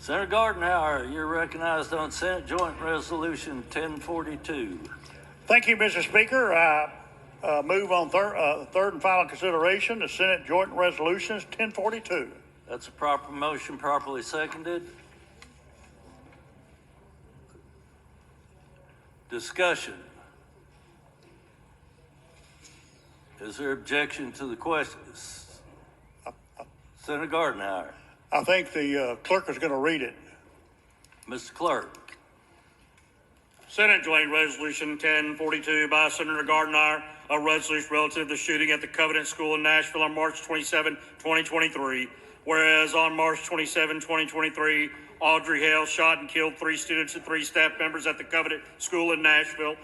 Senator Gardenhauer, you're recognized on Senate Joint Resolution 1042. Thank you, Mr. Speaker. I move on third and final consideration, the Senate Joint Resolutions 1042. That's a proper motion, properly seconded. Discussion. Is there objection to the questions? Senator Gardenhauer. I think the clerk is going to read it. Mr. Clerk. Senate Joint Resolution 1042 by Senator Gardenhauer, a resolution relative to the shooting at the Covenant School in Nashville on March 27, 2023. Whereas on March 27, 2023, Audrey Hale shot and killed 3 students and 3 staff members at the Covenant School in Nashville.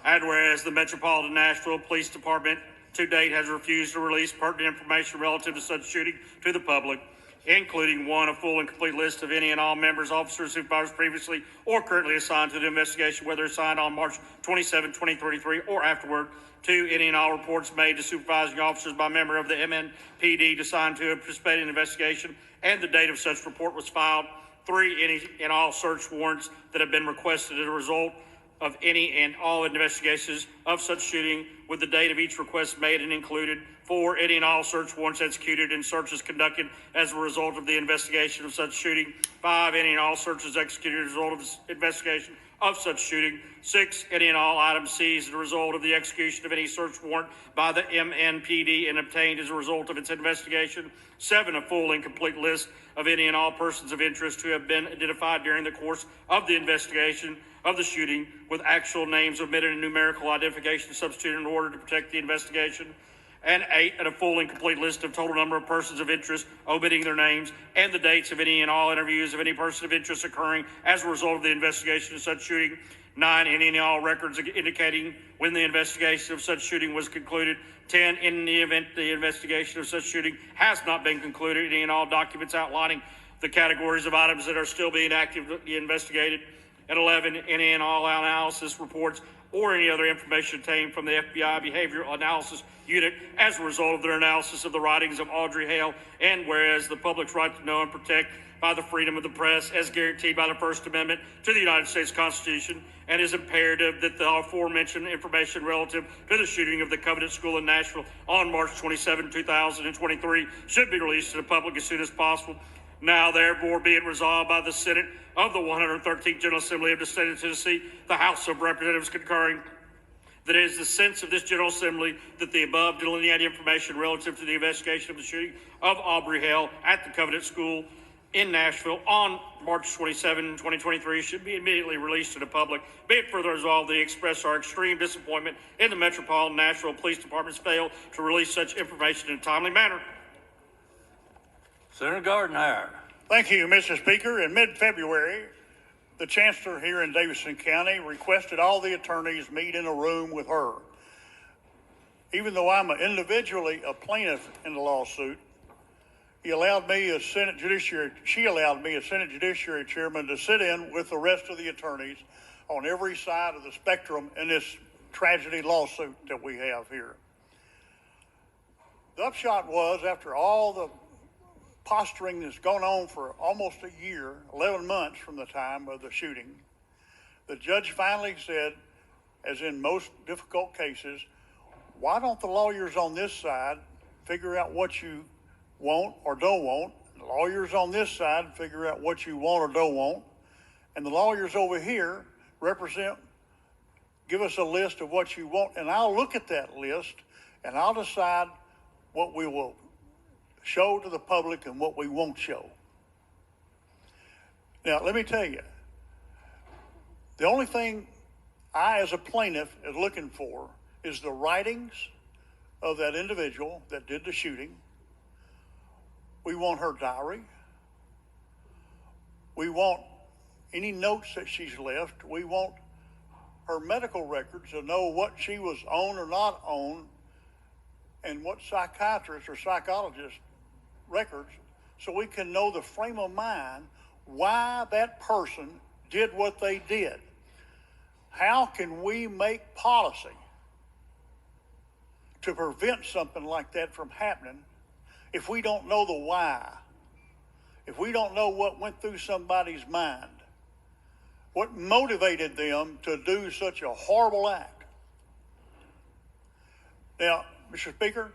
And whereas the Metropolitan Nashville Police Department to date has refused to release pertinent information relative to such shooting to the public, including 1, a full and complete list of any and all members, officers, supervisors previously or currently assigned to the investigation, whether assigned on March 27, 2033 or afterward. 2, any and all reports made to supervising officers by member of the MNPD assigned to participate in the investigation and the date of such report was filed. 3, any and all search warrants that have been requested as a result of any and all investigations of such shooting with the date of each request made and included. 4, any and all search warrants executed and searches conducted as a result of the investigation of such shooting. 5, any and all searches executed as a result of this investigation of such shooting. 6, any and all items seized as a result of the execution of any search warrant by the MNPD and obtained as a result of its investigation. 7, a full and complete list of any and all persons of interest who have been identified during the course of the investigation of the shooting with actual names omitted and numerical identification substituted in order to protect the investigation. And 8, a full and complete list of total number of persons of interest, omitting their names, and the dates of any and all interviews of any person of interest occurring as a result of the investigation of such shooting. 9, any and all records indicating when the investigation of such shooting was concluded. 10, in the event the investigation of such shooting has not been concluded, any and all documents outlining the categories of items that are still being actively investigated. And 11, any and all analysis reports or any other information obtained from the FBI Behavioral Analysis Unit as a result of their analysis of the writings of Audrey Hale. And whereas the public's right to know and protect by the freedom of the press as guaranteed by the First Amendment to the United States Constitution, and is imperative that the aforementioned information relative to the shooting of the Covenant School in Nashville on March 27, 2023 should be released to the public as soon as possible. Now, therefore, be it resolved by the Senate of the 113th General Assembly of the State of Tennessee, the House of Representatives concurring, that it is the sense of this General Assembly that the above delineated information relative to the investigation of the shooting of Audrey Hale at the Covenant School in Nashville on March 27, 2023 should be immediately released to the public. Be it further resolved, they express our extreme disappointment in the Metropolitan Nashville Police Department's fail to release such information in a timely manner. Senator Gardenhauer. Thank you, Mr. Speaker. In mid-February, the Chancellor here in Davidson County requested all the attorneys meet in a room with her. Even though I'm individually a plaintiff in the lawsuit, she allowed me as Senate Judiciary Chairman to sit in with the rest of the attorneys on every side of the spectrum in this tragedy lawsuit that we have here. The upshot was, after all the posturing that's gone on for almost a year, 11 months from the time of the shooting, the judge finally said, as in most difficult cases, why don't the lawyers on this side figure out what you want or don't want, the lawyers on this side figure out what you want or don't want, and the lawyers over here give us a list of what you want, and I'll look at that list and I'll decide what we will show to the public and what we won't show. Now, let me tell you, the only thing I, as a plaintiff, is looking for is the writings of that individual that did the shooting. We want her diary. We want any notes that she's left. We want her medical records to know what she was on or not on, and what psychiatrist or psychologist records, so we can know the frame of mind why that person did what they did. How can we make policy to prevent something like that from happening if we don't know the why? if we don't know what went through somebody's mind, what motivated them to do such a horrible act. Now, Mr. Speaker,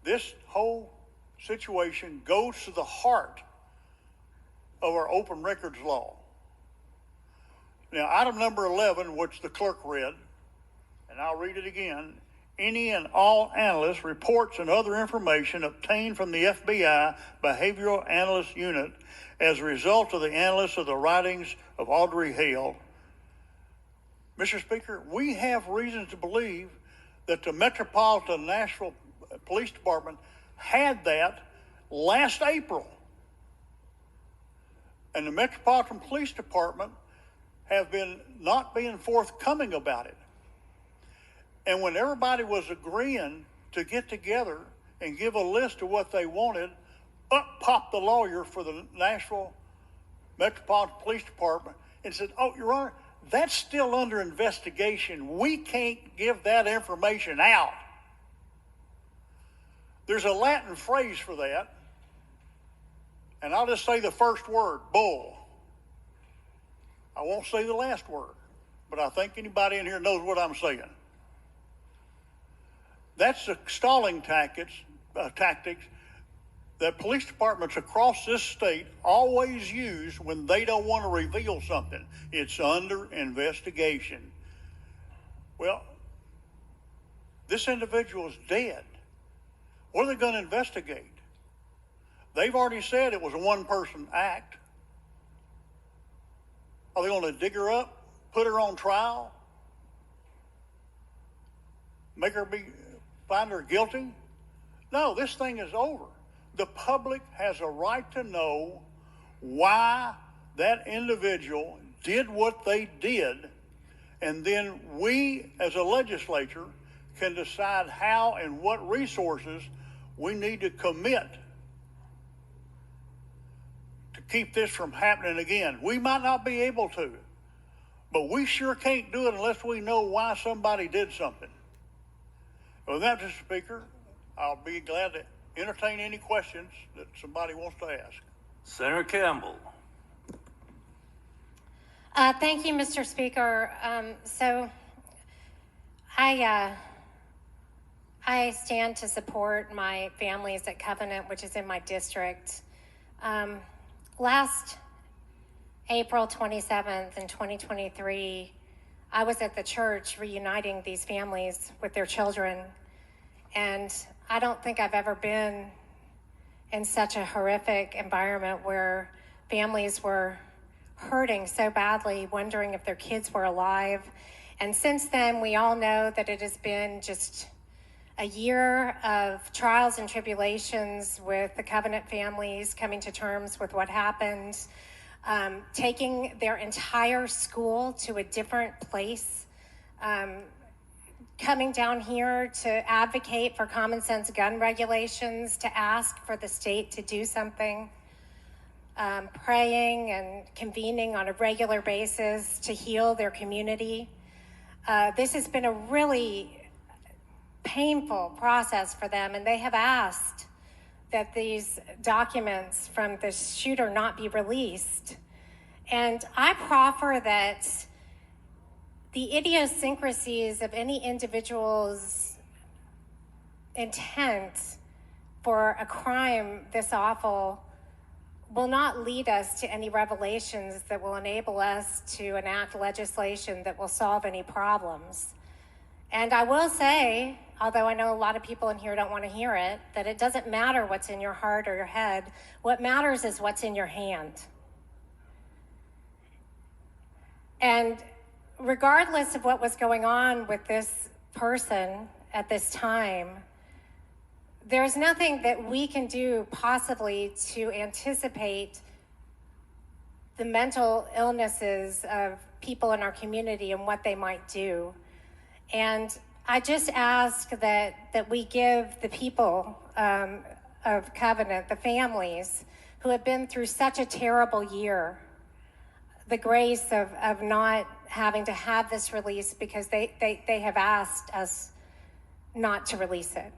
this whole situation goes to the heart of our open records law. Now, item number 11, which the clerk read, and I'll read it again. Any and all analysts, reports, and other information obtained from the FBI Behavioral Analyst Unit as a result of the analysis of the writings of Audrey Hale. Mr. Speaker, we have reason to believe that the Metropolitan Nashville Police Department had that last April. And the Metropolitan Police Department have been not being forthcoming about it. And when everybody was agreeing to get together and give a list of what they wanted, up popped the lawyer for the Nashville Metropolitan Police Department and said, "Oh, Your Honor, that's still under investigation. We can't give that information out." There's a Latin phrase for that, and I'll just say the first word, bull. I won't say the last word, but I think anybody in here knows what I'm saying. That's the stalling tactics that police departments across this state always use when they don't want to reveal something. It's under investigation. Well, this individual is dead. What are they going to investigate? They've already said it was a one-person act. Are they going to dig her up, put her on trial, find her guilty? No, this thing is over. The public has a right to know why that individual did what they did, and then we as a legislature can decide how and what resources we need to commit to keep this from happening again. We might not be able to, but we sure can't do it unless we know why somebody did something. With that, Mr. Speaker, I'll be glad to entertain any questions that somebody wants to ask. Senator Campbell. Thank you, Mr. Speaker. So I stand to support my families at Covenant, which is in my district. Last April 27th in 2023, I was at the church reuniting these families with their children. And I don't think I've ever been in such a horrific environment where families were hurting so badly, wondering if their kids were alive. And since then, we all know that it has been just a year of trials and tribulations with the Covenant families coming to terms with what happened, taking their entire school to a different place, coming down here to advocate for common sense gun regulations, to ask for the state to do something, praying and convening on a regular basis to heal their community. This has been a really painful process for them, and they have asked that these documents from the shooter not be released. And I proffer that the idiosyncrasies of any individual's intent for a crime this awful will not lead us to any revelations that will enable us to enact legislation that will solve any problems. And I will say, although I know a lot of people in here don't want to hear it, that it doesn't matter what's in your heart or your head. What matters is what's in your hand. And regardless of what was going on with this person at this time, there's nothing that we can do possibly to anticipate the mental illnesses of people in our community and what they might do. And I just ask that we give the people of Covenant, the families who have been through such a terrible year, the grace of not having to have this release because they have asked us not to release it.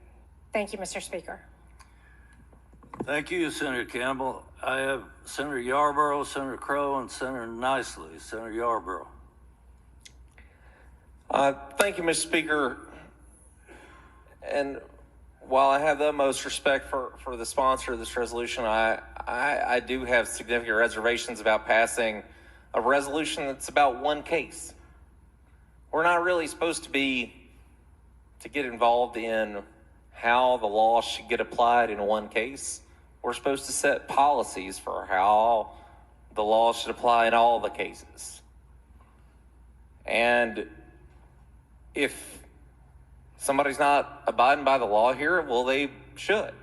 Thank you, Mr. Speaker. Thank you, Senator Campbell. I have Senator Yarborough, Senator Crow, and Senator Nicely. Senator Yarborough. Thank you, Mr. Speaker. And while I have the utmost respect for the sponsor of this resolution, I do have significant reservations about passing a resolution that's about one case. We're not really supposed to get involved in how the law should get applied in one case. We're supposed to set policies for how the law should apply in all the cases. And if somebody's not abiding by the law here, well, they should.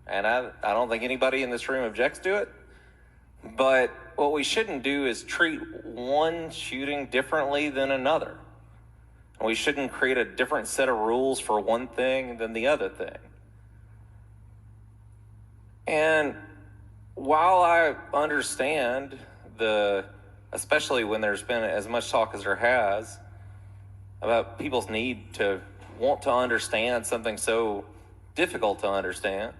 And I don't think anybody in this room objects to it. But what we shouldn't do is treat one shooting differently than another. We shouldn't create a different set of rules for one thing than the other thing. And while I understand especially when there's been as much talk as there has about people's need to want to understand something so difficult to understand,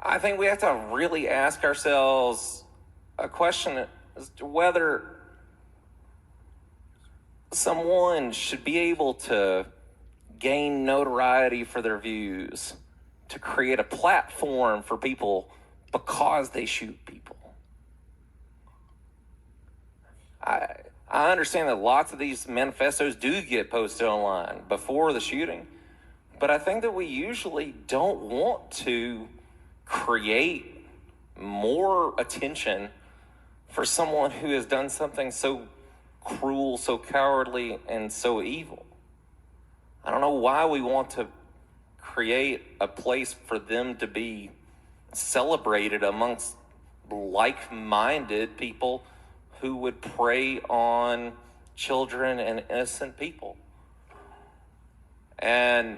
I think we have to really ask ourselves a question as to whether someone should be able to gain notoriety for their views, to create a platform for people because they shoot people. I understand that lots of these manifestos do get posted online before the shooting, but I think that we usually don't want to create more attention for someone who has done something so cruel, so cowardly, and so evil. I don't know why we want to create a place for them to be celebrated amongst like-minded people who would prey on children and innocent people. And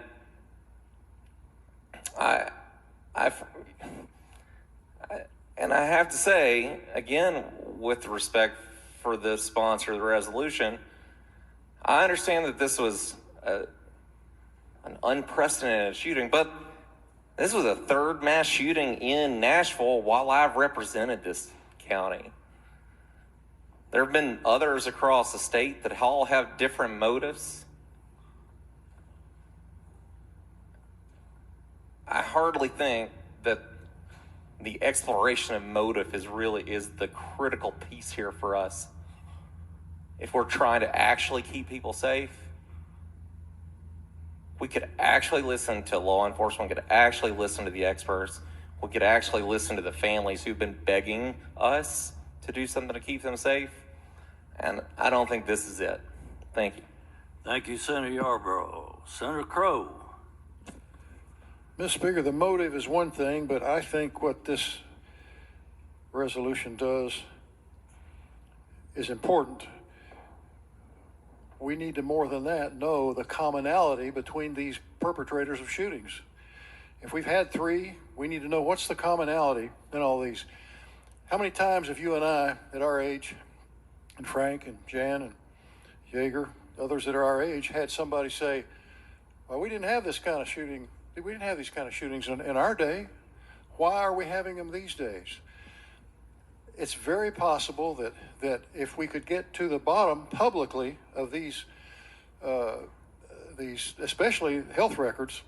I have to say, again, with respect for the sponsor of the resolution, I understand that this was an unprecedented shooting, but this was a third mass shooting in Nashville while I've represented this county. There have been others across the state that all have different motives. I hardly think that the exploration of motive is the critical piece here for us. If we're trying to actually keep people safe, we could actually listen to law enforcement, we could actually listen to the experts, we could actually listen to the families who've been begging us to do something to keep them safe. And I don't think this is it. Thank you. Thank you, Senator Yarborough. Senator Crow. Mr. Speaker, the motive is one thing, but I think what this resolution does is important. We need to, more than that, know the commonality between these perpetrators of shootings. If we've had three, we need to know what's the commonality in all these. How many times have you and I, at our age, and Frank and Jan and Yeager, others that are our age, had somebody say, well, we didn't have this kind of shooting. We didn't have these kind of shootings in our day. Why are we having them these days? It's very possible that if we could get to the bottom publicly of these especially health records,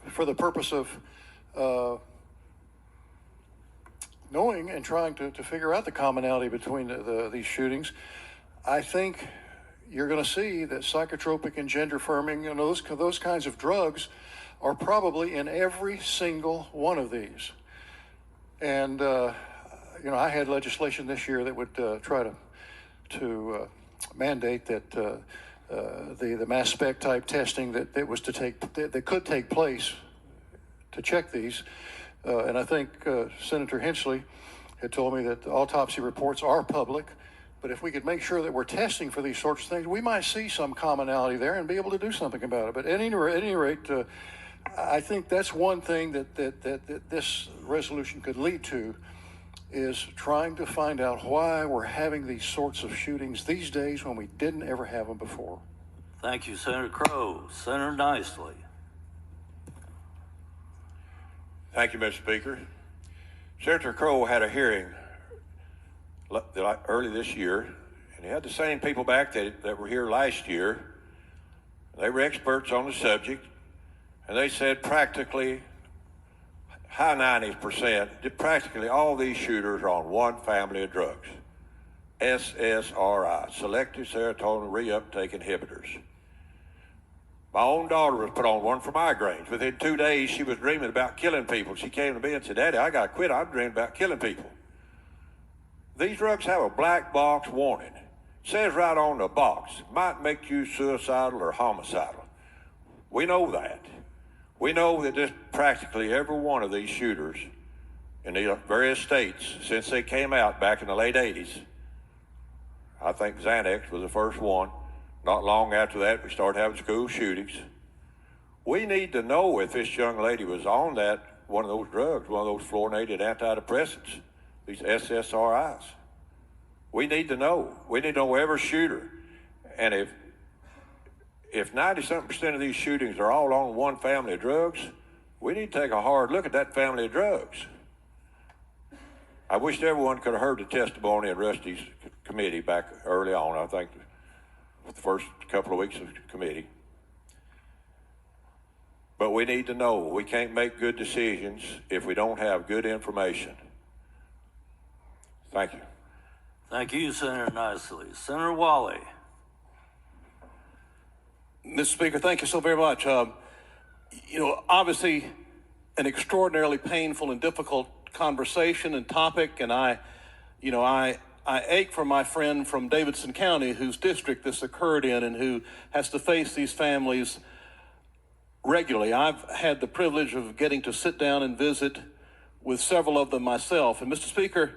for the purpose of knowing and trying to figure out the commonality between these shootings, I think you're going to see that psychotropic and gender affirming and those kinds of drugs are probably in every single one of these. And I had legislation this year that would try to mandate that the mass spec type testing that could take place to check these. And I think Senator Hensley had told me that the autopsy reports are public. But if we could make sure that we're testing for these sorts of things, we might see some commonality there and be able to do something about it. But at any rate, I think that's one thing that this resolution could lead to, is trying to find out why we're having these sorts of shootings these days when we didn't ever have them before. Thank you, Senator Crow. Senator Nicely. Thank you, Mr. Speaker. Senator Crow had a hearing early this year, and he had the same people back that were here last year. They were experts on the subject, and they said practically high 90%, practically all these shooters are on one family of drugs, SSRI, selective serotonin reuptake inhibitors. My own daughter was put on one for migraines. Within 2 days, she was dreaming about killing people. She came to me and said, Daddy, I got to quit. I'm dreaming about killing people. These drugs have a black box warning. It says right on the box, it might make you suicidal or homicidal. We know that. We know that just practically every one of these shooters in the various states, since they came out back in the late 80s, I think Xanax was the first one. Not long after that, we started having school shootings. We need to know if this young lady was on one of those drugs, one of those fluorinated antidepressants, these SSRIs. We need to know. We need to know every shooter. And if 90-something% of these shootings are all on one family of drugs, we need to take a hard look at that family of drugs. I wish everyone could have heard the testimony in Rusty's committee back early on, I think, the first couple of weeks of the committee. But we need to know. We can't make good decisions if we don't have good information. Thank you. Thank you, Senator Nicely. Senator Wally. Mr. Speaker, thank you so very much. Obviously, an extraordinarily painful and difficult conversation and topic, and I ache for my friend from Davidson County whose district this occurred in and who has to face these families regularly. I've had the privilege of getting to sit down and visit with several of them myself. And Mr. Speaker,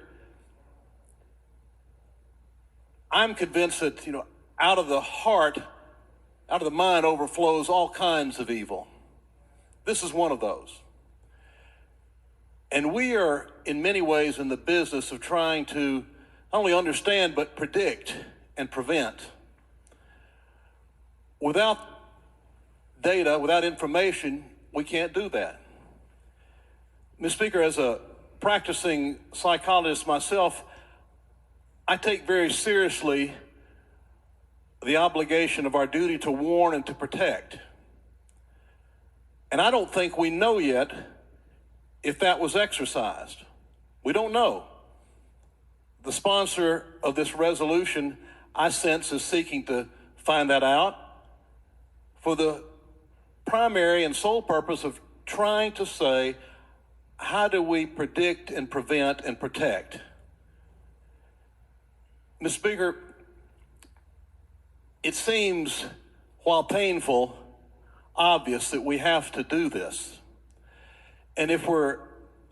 I'm convinced that, out of the heart, out of the mind overflows all kinds of evil. This is one of those. And we are, in many ways, in the business of trying to not only understand, but predict and prevent. Without data, without information, we can't do that. Mr. Speaker, as a practicing psychologist myself, I take very seriously the obligation of our duty to warn and to protect. And I don't think we know yet if that was exercised. We don't know. The sponsor of this resolution, I sense, is seeking to find that out for the primary and sole purpose of trying to say, how do we predict and prevent and protect? Mr. Speaker, it seems, while painful, obvious that we have to do this. And if we're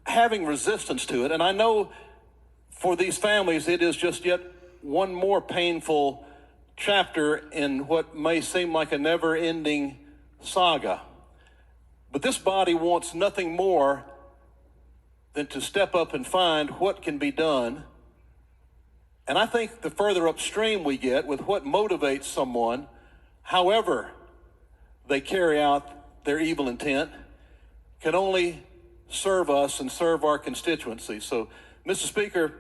having resistance to it, and I know for these families it is just yet one more painful chapter in what may seem like a never-ending saga. But this body wants nothing more than to step up and find what can be done. And I think the further upstream we get with what motivates someone, however they carry out their evil intent, can only serve us and serve our constituency. So, Mr. Speaker,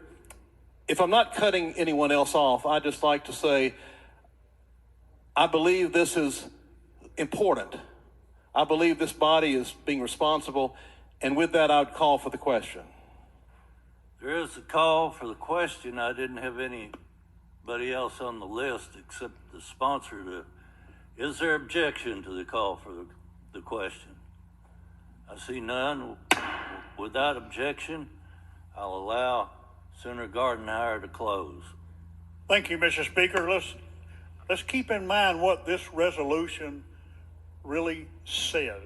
if I'm not cutting anyone else off, I'd just like to say, I believe this is important. I believe this body is being responsible. And with that, I would call for the question. There is a call for the question. I didn't have anybody else on the list except the sponsor. Is there objection to the call for the question? I see none. Without objection, I'll allow Senator Gardenhire to close. Thank you, Mr. Speaker. Let's keep in mind what this resolution really says.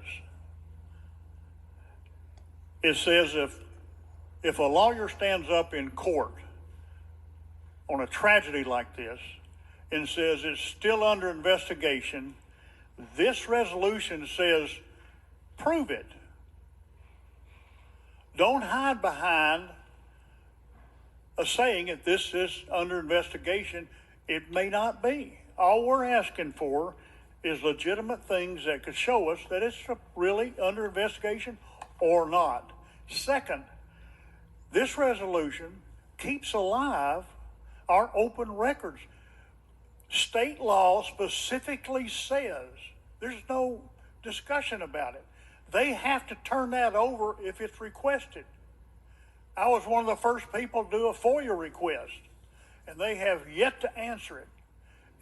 It says if a lawyer stands up in court on a tragedy like this and says it's still under investigation, this resolution says prove it. Don't hide behind a saying that this is under investigation. It may not be. All we're asking for is legitimate things that could show us that it's really under investigation or not. Second, this resolution keeps alive our open records. State law specifically says, there's no discussion about it, they have to turn that over if it's requested. I was one of the first people to do a FOIA request, and they have yet to answer it.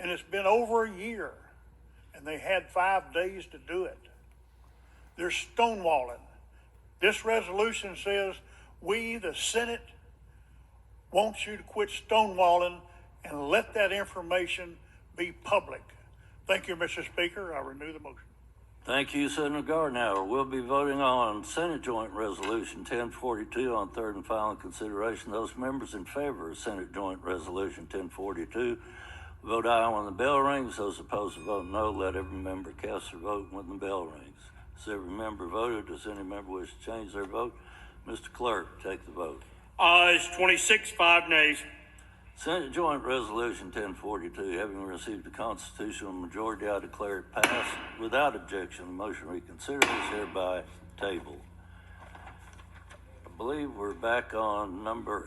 And it's been over a year, and they had 5 days to do it. They're stonewalling. This resolution says, we, the Senate, want you to quit stonewalling and let that information be public. Thank you, Mr. Speaker. I renew the motion. Thank you, Senator Gardenhauer. We'll be voting on Senate Joint Resolution 1042 on third and final consideration. Those members in favor of Senate Joint Resolution 1042 vote aye when the bell rings. Those opposed to vote no. Let every member cast their vote when the bell rings. Has every member voted? Does any member wish to change their vote? Mr. Clerk, take the vote. Ayes 26, 5 nays. Senate Joint Resolution 1042, having received a constitutional majority, I declare it passed. Without objection, the motion reconsidered is hereby tabled. I believe we're back on number